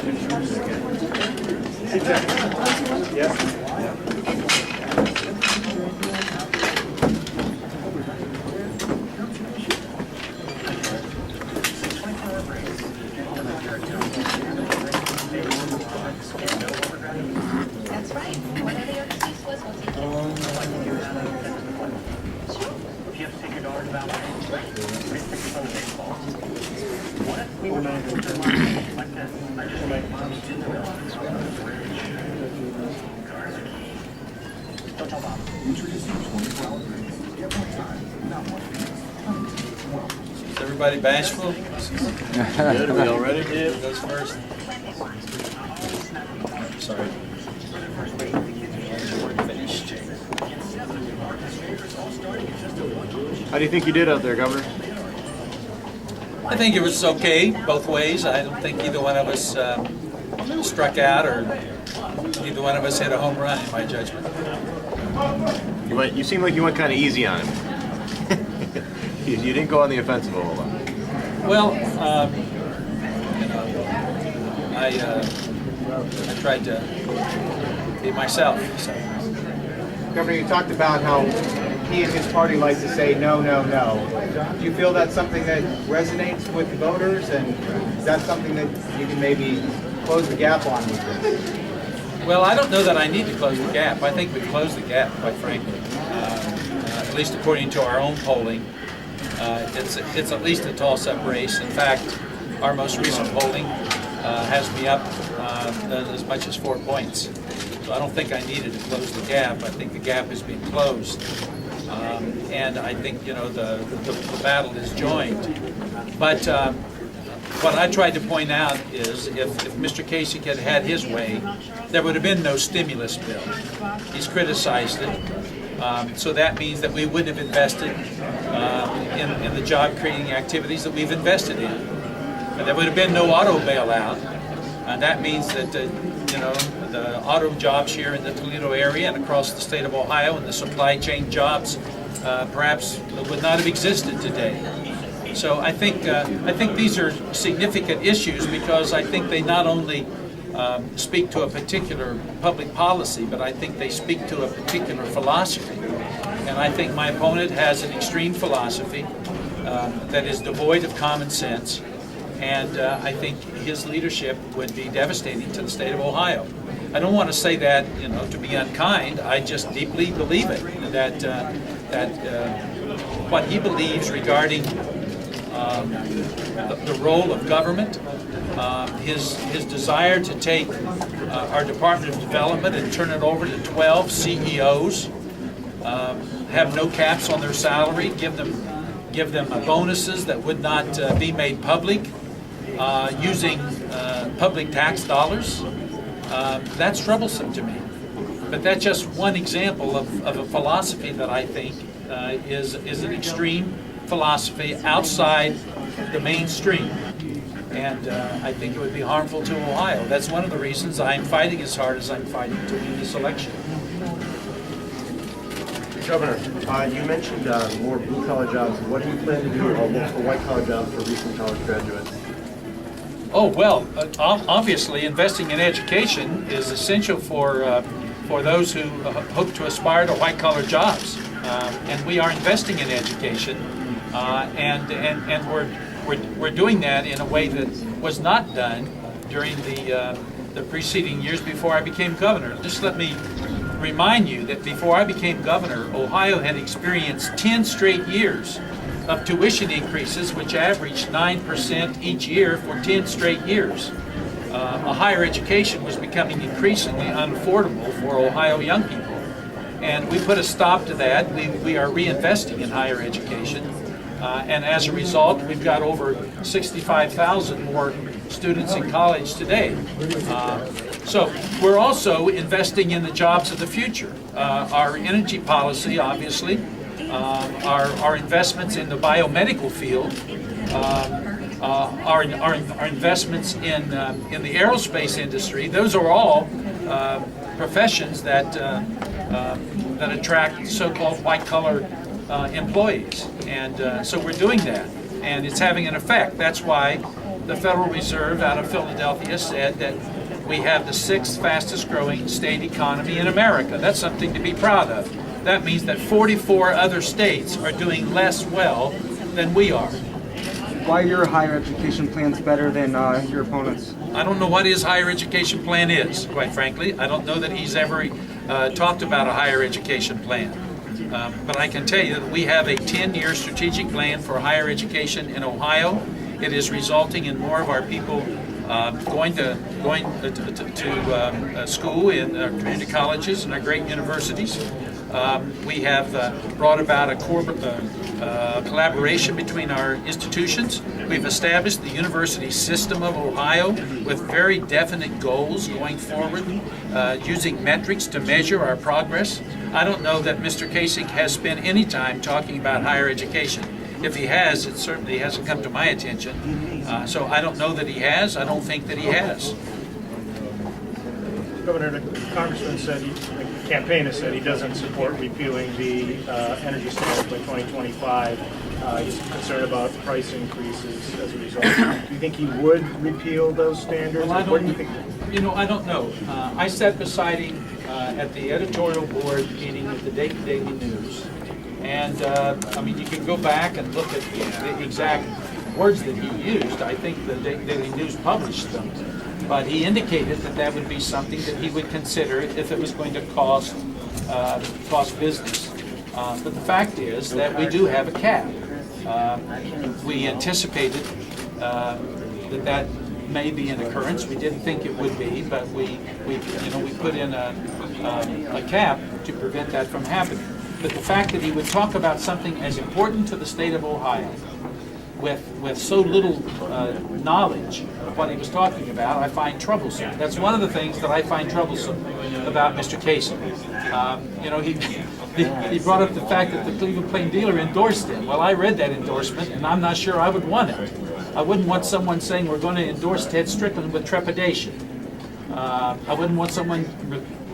That's right. Whatever your excuse was, we'll take Is everybody bashful? Good, are we all ready? Who goes first? Sorry. Finished. How do you think you did out there, Governor? I think it was okay both ways. I don't think either one of us struck out, or either one of us hit a home run, in my judgment. You seem like you went kind of easy on him. You didn't go on the offensive a whole lot. Well, you know, I tried to be myself. So. Governor, you talked about how he and his party like to say no, no, no. Do you feel that's something that resonates with the voters, and is that something that you can maybe close the gap on with this? Well, I don't know that I need to close the gap. I think we've closed the gap, quite frankly. At least according to our own polling, it's at least a toss-up race. In fact, our most recent polling has me up as much as 4 points. So I don't think I needed to close the gap. I think the gap has been closed. And I think, you know, the battle is joined. But what I tried to point out is if Mr. Kasich had had his way, there would have been no stimulus bill. He's criticized it. So that means that we wouldn't have invested in the job-creating activities that we've invested in. And there would have been no auto bailout. And that means that, you know, the auto jobs here in the Toledo area and across the state of Ohio and the supply chain jobs perhaps would not have existed today. So I think these are significant issues because I think they not only speak to a particular public policy, but I think they speak to a particular philosophy. And I think my opponent has an extreme philosophy that is devoid of common sense, and I think his leadership would be devastating to the state of Ohio. I don't want to say that, you know, to be unkind. I just deeply believe it, that what he believes regarding the role of government, his desire to take our Department of Development and turn it over to 12 CEOs, have no caps on their salary, give them bonuses that would not be made public, using public tax dollars. That's troublesome to me. But that's just one example of a philosophy that I think is an extreme philosophy outside the mainstream. And I think it would be harmful to Ohio. That's one of the reasons I'm fighting as hard as I'm fighting to win this election. Governor, you mentioned more blue-collar jobs. What do you plan to do or look for white-collar jobs for recent college graduates? Oh, well, obviously investing in education is essential for those who hope to aspire to white-collar jobs. And we are investing in education, and we're doing that in a way that was not done during the preceding years before I became governor. Just let me remind you that before I became governor, Ohio had experienced 10 straight years of tuition increases, which averaged 9% each year for 10 straight years. A higher education was becoming increasingly unaffordable for Ohio young people. And we put a stop to that. We are reinvesting in higher education. And as a result, we've got over 65,000 more students in college today. So we're also investing in the jobs of the future. Our energy policy, obviously, our investments in the biomedical field, our investments in the aerospace industry, those are all professions that attract so-called white-collar employees. And so we're doing that, and it's having an effect. That's why the Federal Reserve out of Philadelphia said that we have the 6th fastest growing state economy in America. That's something to be proud of. That means that 44 other states are doing less well than we are. Why are your higher education plans better than your opponents? I don't know what his higher education plan is, quite frankly. I don't know that he's ever talked about a higher education plan. But I can tell you that we have a 10-year strategic plan for higher education in Ohio. It is resulting in more of our people going to school in our community colleges and our great universities. We have brought about a collaboration between our institutions. We've established the university system of Ohio with very definite goals going forward, using metrics to measure our progress. I don't know that Mr. Kasich has spent any time talking about higher education. If he has, it certainly hasn't come to my attention. So I don't know that he has. I don't think that he has. Governor, the congressman said, the campaign has said he doesn't support repealing the energy standards by 2025. He's concerned about price increases as a result. Do you think he would repeal those standards? Well, I What do you don't, think? I don't know. I sat beside him at the editorial board meeting of the Dayton Daily News. And, I mean, you can go back and look at the exact words that he used. I think the Daily News published them. But he indicated that that would be something that he would consider if it was going to cost business. But the fact is that we do have a cap. We anticipated that may be an occurrence. We didn't think it would be, but we put in a cap to prevent that from happening. But the fact that he would talk about something as important to the state of Ohio with so little knowledge of what he was talking about, I find troublesome. That's one of the things that I find troublesome about Mr. Kasich. He brought up the fact that the Cleveland Plain Dealer endorsed him. Well, I read that endorsement, and I'm not sure I would want it. I wouldn't want someone saying we're going to endorse Ted Strickland with trepidation. I wouldn't want someone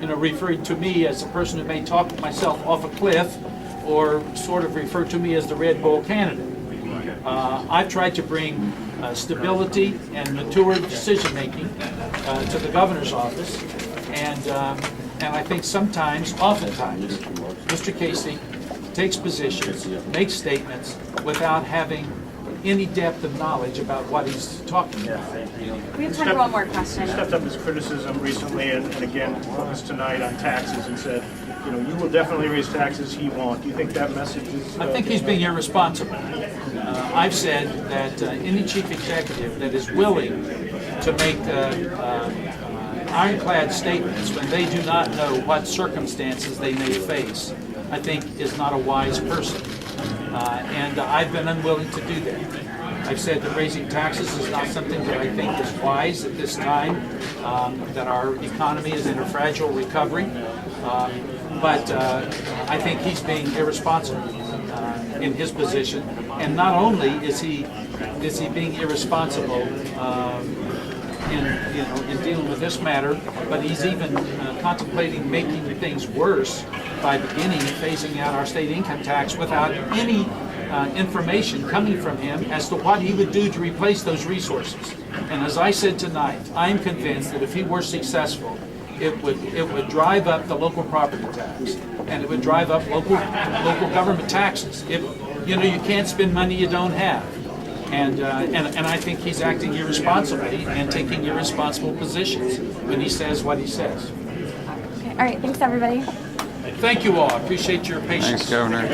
referring to me as a person who may talk myself off a cliff or sort of refer to me as the Red Bull candidate. I've tried to bring stability and mature decision-making to the governor's office, and I think oftentimes, Mr. Kasich takes positions, makes statements without having any depth of knowledge about what he's talking about. We have time for one more question. He stepped up his criticism recently and again focused tonight on taxes and said, you will definitely raise taxes, he won't. Do you think that message is... I think he's being irresponsible. I've said that any chief executive that is willing to make ironclad statements when they do not know what circumstances they may face, I think is not a wise person. And I've been unwilling to do that. I've said that raising taxes is not something that I think is wise at this time, that our economy is in a fragile recovery. But I think he's being irresponsible in his position. And not only is he being irresponsible in dealing with this matter, but he's even contemplating making things worse by beginning phasing out our state income tax without any information coming from him as to what he would do to replace those resources. And as I said tonight, I'm convinced that if he were successful, it would drive up the local property tax, and it would drive up local government taxes. You can't spend money you don't have. And I think he's acting irresponsibly and taking irresponsible positions when he says what he says. Okay. All right, thanks everybody. Thank you all. I appreciate your patience. Thanks, Governor.